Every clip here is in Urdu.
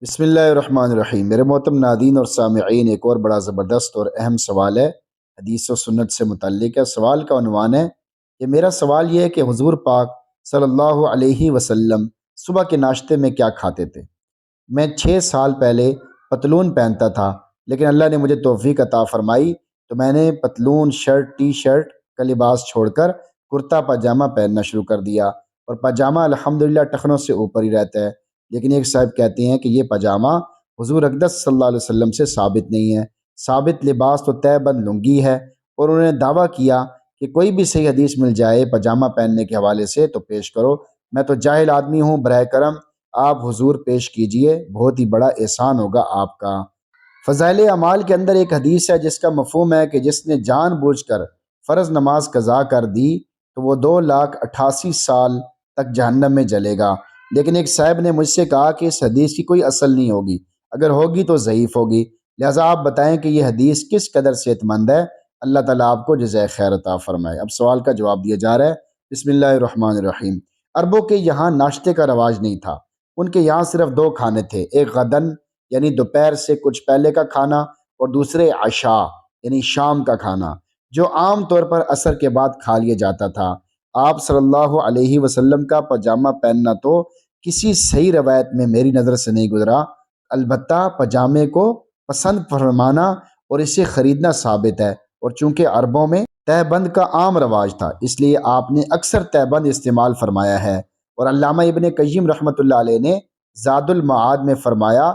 بسم اللہ الرحمن الرحیم۔ میرے محترم ناظرین اور سامعین، ایک اور بڑا زبردست اور اہم سوال ہے، حدیث و سنت سے متعلق ہے۔ سوال کا عنوان ہے کہ میرا سوال یہ ہے کہ حضور پاک صلی اللہ علیہ وسلم صبح کے ناشتے میں کیا کھاتے تھے؟ میں 6 سال پہلے پتلون پہنتا تھا، لیکن اللہ نے مجھے توفیق عطا فرمائی تو میں نے پتلون، شرٹ، ٹی شرٹ کا لباس چھوڑ کر کرتا پاجامہ پہننا شروع کر دیا، اور پاجامہ الحمدللہ ٹخنوں سے اوپر ہی رہتا ہے۔ لیکن ایک صاحب کہتے ہیں کہ یہ پاجامہ حضور اقدس صلی اللہ علیہ وسلم سے ثابت نہیں ہے، ثابت لباس تو تہ بند لنگی ہے، اور انہوں نے دعویٰ کیا کہ کوئی بھی صحیح حدیث مل جائے پاجامہ پہننے کے حوالے سے تو پیش کرو۔ میں تو جاہل آدمی ہوں، برائے کرم آپ حضور پیش کیجئے، بہت ہی بڑا احسان ہوگا آپ کا۔ فضائل اعمال کے اندر ایک حدیث ہے جس کا مفہوم ہے کہ جس نے جان بوجھ کر فرض نماز قضا کر دی تو وہ 2,88,000 تک جہنم میں جلے گا۔ لیکن ایک صاحب نے مجھ سے کہا کہ اس حدیث کی کوئی اصل نہیں ہوگی، اگر ہوگی تو ضعیف ہوگی، لہٰذا آپ بتائیں کہ یہ حدیث کس قدر صحت مند ہے۔ اللہ تعالیٰ آپ کو جزائے خیر عطا فرمائے۔ اب سوال کا جواب دیا جا رہا ہے۔ بسم اللہ الرحمن الرحیم۔ عربوں کے یہاں ناشتے کا رواج نہیں تھا، ان کے یہاں صرف 2 کھانے تھے، ایک غدن یعنی دوپہر سے کچھ پہلے کا کھانا، اور دوسرے عشاء یعنی شام کا کھانا، جو عام طور پر عصر کے بعد کھا لیا جاتا تھا۔ آپ صلی اللہ علیہ وسلم کا پاجامہ پہننا تو کسی صحیح روایت میں میری نظر سے نہیں گزرا، البتہ پاجامے کو پسند فرمانا اور اسے خریدنا ثابت ہے، اور چونکہ عربوں میں تہ بند کا عام رواج تھا اس لیے آپ نے اکثر تہ بند استعمال فرمایا ہے۔ اور علامہ ابن قیم رحمۃ اللہ علیہ نے زاد المعاد میں فرمایا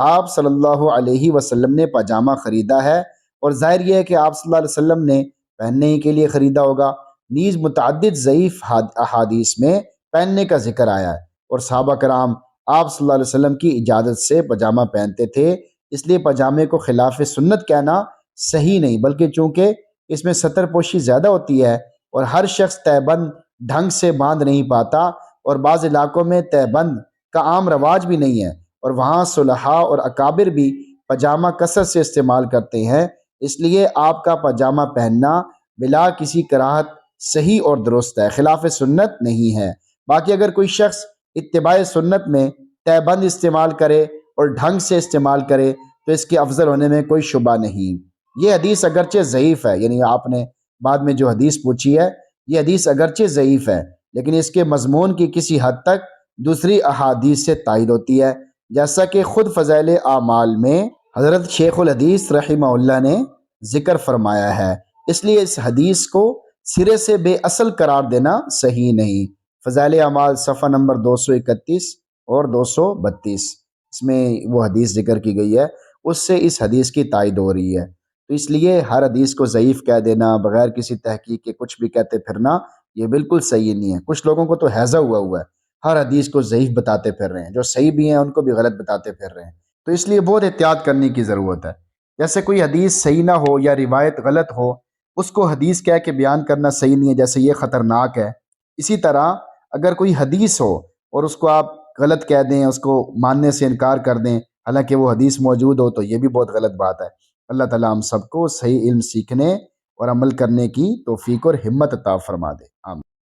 آپ صلی اللہ علیہ وسلم نے پاجامہ خریدا ہے، اور ظاہر یہ ہے کہ آپ صلی اللہ علیہ وسلم نے پہننے ہی کے لیے خریدا ہوگا۔ نیز متعدد ضعیف احادیث میں پہننے کا ذکر آیا ہے، اور صحابہ کرام آپ صلی اللہ علیہ وسلم کی اجازت سے پاجامہ پہنتے تھے، اس لیے پاجامے کو خلاف سنت کہنا صحیح نہیں، بلکہ چونکہ اس میں ستر پوشی زیادہ ہوتی ہے اور ہر شخص تہ بند ڈھنگ سے باندھ نہیں پاتا، اور بعض علاقوں میں تہ بند کا عام رواج بھی نہیں ہے، اور وہاں صلحاء اور اکابر بھی پاجامہ کثرت سے استعمال کرتے ہیں، اس لیے آپ کا پاجامہ پہننا بلا کسی کراہت صحیح اور درست ہے، خلاف سنت نہیں ہے۔ باقی اگر کوئی شخص اتباع سنت میں تہ بند استعمال کرے اور ڈھنگ سے استعمال کرے تو اس کے افضل ہونے میں کوئی شبہ نہیں۔ یہ حدیث اگرچہ ضعیف ہے، یعنی آپ نے بعد میں جو حدیث پوچھی ہے، یہ حدیث اگرچہ ضعیف ہے لیکن اس کے مضمون کی کسی حد تک دوسری احادیث سے تائید ہوتی ہے، جیسا کہ خود فضائل اعمال میں حضرت شیخ الحدیث رحمہ اللہ نے ذکر فرمایا ہے، اس لیے اس حدیث کو سرے سے بے اصل قرار دینا صحیح نہیں۔ فضائل اعمال صفحہ نمبر 231 اور 232 اس میں وہ حدیث ذکر کی گئی ہے، اس سے اس حدیث کی تائید ہو رہی ہے۔ تو اس لیے ہر حدیث کو ضعیف کہہ دینا، بغیر کسی تحقیق کے کچھ بھی کہتے پھرنا، یہ بالکل صحیح نہیں ہے۔ کچھ لوگوں کو تو ہیضہ ہوا ہے، ہر حدیث کو ضعیف بتاتے پھر رہے ہیں، جو صحیح بھی ہیں ان کو بھی غلط بتاتے پھر رہے ہیں، تو اس لیے بہت احتیاط کرنے کی ضرورت ہے۔ جیسے کوئی حدیث صحیح نہ ہو یا روایت غلط ہو، اس کو حدیث کہہ کے بیان کرنا صحیح نہیں ہے، جیسے یہ خطرناک ہے۔ اسی طرح اگر کوئی حدیث ہو اور اس کو آپ غلط کہہ دیں، اس کو ماننے سے انکار کر دیں حالانکہ وہ حدیث موجود ہو، تو یہ بھی بہت غلط بات ہے۔ اللہ تعالیٰ ہم سب کو صحیح علم سیکھنے اور عمل کرنے کی توفیق اور ہمت عطا فرما دے۔ آمین۔